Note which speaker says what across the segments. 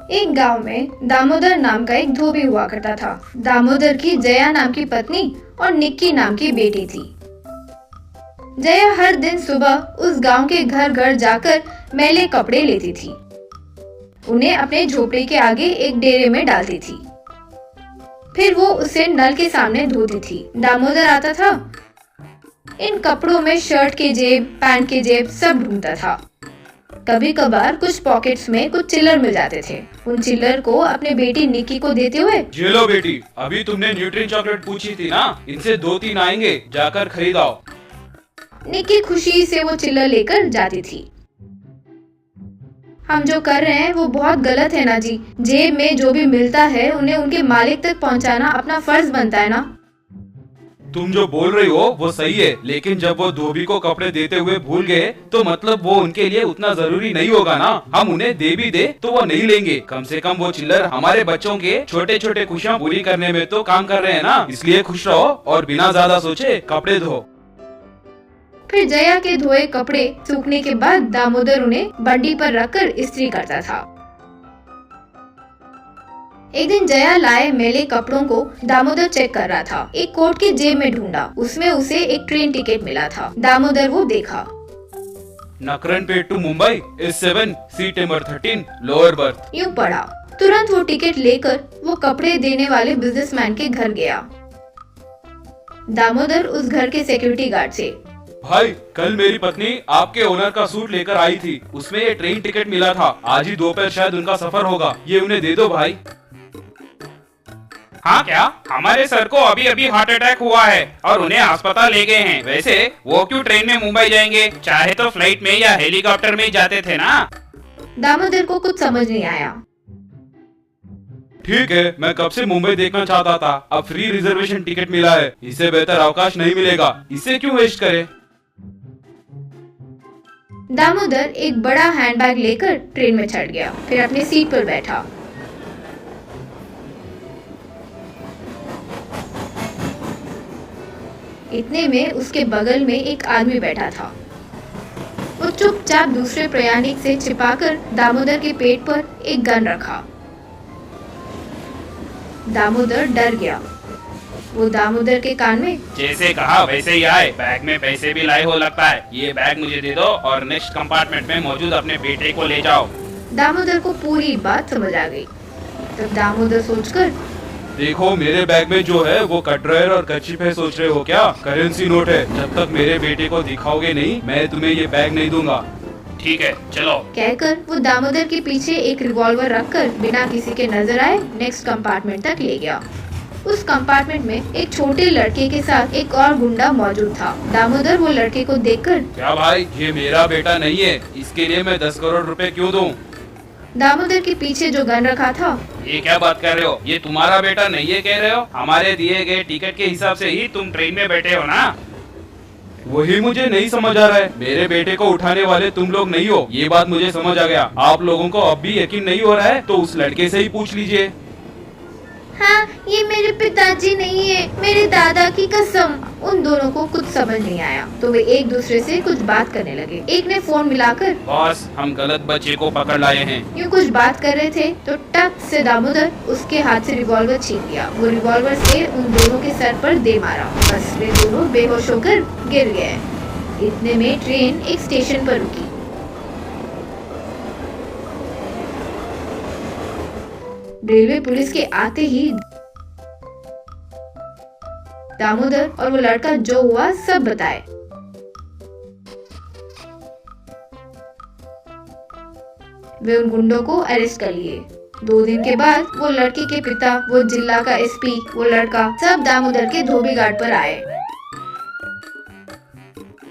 Speaker 1: एक गांव में दामोदर नाम का एक धोबी हुआ करता था। दामोदर की जया नाम की पत्नी और निक्की नाम की बेटी थी। जया हर दिन सुबह उस गांव के घर घर जाकर मैले कपड़े लेती थी। उन्हें अपने झोपड़ी के आगे एक डेरे में डालती थी। फिर वो उसे नल के सामने धोती थी। दामोदर आता था, इन कपड़ों में शर्ट के जेब, पैंट के जेब सब ढूंढता था। कभी कभार कुछ पॉकेट्स में कुछ चिल्लर मिल जाते थे। उन चिल्लर को अपने बेटी निक्की को देते हुए,
Speaker 2: ये लो बेटी, अभी तुमने न्यूट्री चॉकलेट पूछी थी ना, इनसे 2-3 आएंगे, जाकर खरीद आओ।
Speaker 1: निक्की खुशी से वो चिल्लर लेकर जाती थी। हम जो कर रहे हैं वो बहुत गलत है ना जी। जेब में जो भी मिलता है उन्हें उनके मालिक तक पहुंचाना अपना फर्ज बनता है ना।
Speaker 2: तुम जो बोल रही हो वो सही है, लेकिन जब वो धोबी को कपड़े देते हुए भूल गए तो मतलब वो उनके लिए उतना जरूरी नहीं होगा ना। हम उन्हें दे भी दे तो वो नहीं लेंगे। कम से कम वो चिल्लर हमारे बच्चों के छोटे छोटे खुशियाँ पूरी करने में तो काम कर रहे हैं ना। इसलिए खुश रहो और बिना ज्यादा सोचे कपड़े धो।
Speaker 1: फिर जया के धोए कपड़े सूखने के बाद दामोदर उन्हें बंडी पर रखकर इस्त्री करता था। एक दिन जया लाए मैले कपड़ों को दामोदर चेक कर रहा था। एक कोट की जेब में ढूंढा, उसमें उसे एक ट्रेन टिकट मिला था। दामोदर वो देखा।
Speaker 2: नकरनपेट to Mumbai S7 seat number 13 lower berth.
Speaker 1: यूं पढ़ा। तुरंत वो टिकट लेकर वो कपड़े देने वाले बिजनेसमैन के घर गया। दामोदर उस घर के सिक्योरिटी गार्ड से,
Speaker 2: भाई, कल मेरी पत्नी आपके ओनर का सूट लेकर आई थी, उसमें ये ट्रेन टिकट मिला था। आज ही दोपहर शायद उनका सफर होगा, ये उन्हें दे दो भाई।
Speaker 3: हाँ क्या? हमारे सर को अभी अभी हार्ट अटैक हुआ है और उन्हें अस्पताल ले गए हैं। वैसे वो क्यों ट्रेन में मुंबई जाएंगे? चाहे तो फ्लाइट में या हेलीकॉप्टर में ही जाते थे ना।
Speaker 1: दामोदर को कुछ समझ नहीं आया।
Speaker 2: ठीक है, मैं कब से मुंबई देखना चाहता था, अब फ्री रिजर्वेशन टिकट मिला है, इससे बेहतर अवकाश नहीं मिलेगा, इसे क्यों वेस्ट करे।
Speaker 1: दामोदर एक बड़ा हैंडबैग लेकर ट्रेन में चढ़ गया। फिर अपनी सीट पर बैठा। इतने में उसके बगल में एक आदमी बैठा था। वो चुपचाप दूसरे प्रयाणिक से छिपाकर दामोदर के पेट पर एक गन रखा। दामोदर डर गया। वो दामोदर के कान में,
Speaker 3: जैसे कहा वैसे ही आए। बैग में पैसे भी लाए हो लगता है। ये बैग मुझे दे दो और नेक्स्ट कंपार्टमेंट में मौजूद अपने बेटे को ले जाओ।
Speaker 1: दामोदर को पूरी बात समझ आ गई। तब दामोदर सोचकर,
Speaker 2: देखो, मेरे बैग में जो है वो कटरर और कर्चीफ है, सोच रहे हो क्या? करेंसी नोट है। जब तक मेरे बेटे को दिखाओगे नहीं, मैं तुम्हें ये बैग नहीं दूंगा।
Speaker 3: ठीक है, चलो।
Speaker 1: कहकर वो दामोदर के पीछे एक रिवॉल्वर रखकर बिना किसी के नजर आए नेक्स्ट कंपार्टमेंट तक ले गया। उस कंपार्टमेंट में एक छोटे लड़के के साथ एक और गुंडा मौजूद था। दामोदर वो लड़के को देखकर,
Speaker 2: क्या भाई, ये मेरा बेटा नहीं है, इसके लिए मैं 10 करोड़ रुपए क्यों दूं?
Speaker 1: दामोदर के पीछे जो गन रखा था,
Speaker 3: ये क्या बात कर रहे हो? ये तुम्हारा बेटा नहीं है कह रहे हो? हमारे दिए गए टिकट के हिसाब से ही तुम ट्रेन में बैठे हो ना।
Speaker 2: वही मुझे नहीं समझ आ रहा है। मेरे बेटे को उठाने वाले तुम लोग नहीं हो, ये बात मुझे समझ आ गया। आप लोगों को अब भी यकीन नहीं हो रहा है तो उस लड़के से ही पूछ लीजिए।
Speaker 1: हाँ, ये मेरे पिताजी नहीं है, मेरे दादा की कसम। उन दोनों को कुछ समझ नहीं आया तो वे एक दूसरे से कुछ बात करने लगे। एक ने फोन मिलाकर,
Speaker 3: बॉस, हम गलत बच्चे को पकड़ लाए हैं।
Speaker 1: यूँ कुछ बात कर रहे थे तो टक से दामोदर उसके हाथ से रिवॉल्वर छीन लिया। वो रिवॉल्वर से उन दोनों के सर पर दे मारा। बस वे दोनों बेहोश होकर गिर गए। इतने में ट्रेन एक स्टेशन पर रुकी। रेलवे पुलिस के आते ही दामोदर और वो लड़का जो हुआ सब बताए। वे उन गुंडों को अरेस्ट कर लिए। 2 दिन के बाद वो लड़की के पिता, वो जिला का SP, वो लड़का सब दामोदर के धोबी घाट पर आए।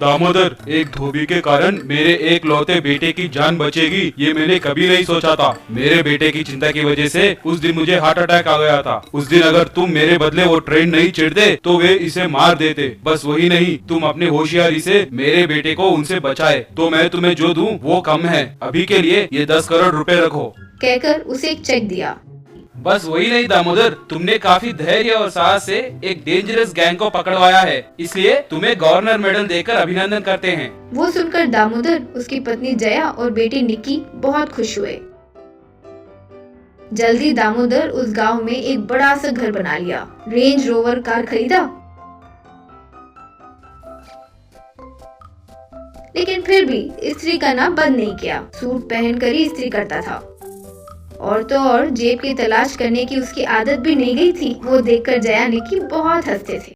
Speaker 2: दामोदर, एक धोबी के कारण मेरे एक लौते बेटे की जान बचेगी, ये मैंने कभी नहीं सोचा था। मेरे बेटे की चिंता की वजह से उस दिन मुझे हार्ट अटैक आ गया था। उस दिन अगर तुम मेरे बदले वो ट्रेन नहीं चिढ़ते तो वे इसे मार देते। बस वही नहीं, तुम अपनी होशियारी से मेरे बेटे को उनसे बचाए, तो मैं तुम्हें जो दूं वो कम है। अभी के लिए ये 10 करोड़ रुपए रखो।
Speaker 1: कहकर उसे एक चेक दिया।
Speaker 2: बस वही नहीं दामोदर, तुमने काफी धैर्य और साहस से एक डेंजरस गैंग को पकड़वाया है, इसलिए तुम्हें गवर्नर मेडल देकर अभिनंदन करते हैं।
Speaker 1: वो सुनकर दामोदर, उसकी पत्नी जया और बेटी निक्की बहुत खुश हुए। जल्दी दामोदर उस गांव में एक बड़ा सा घर बना लिया, रेंज रोवर कार खरीदा। लेकिन फिर भी इस्त्री करना बंद नहीं किया। सूट पहनकर ही इस्त्री करता था। और तो और जेब की तलाश करने की उसकी आदत भी नहीं गई थी। वो देखकर जया निक्की बहुत हंसते थे।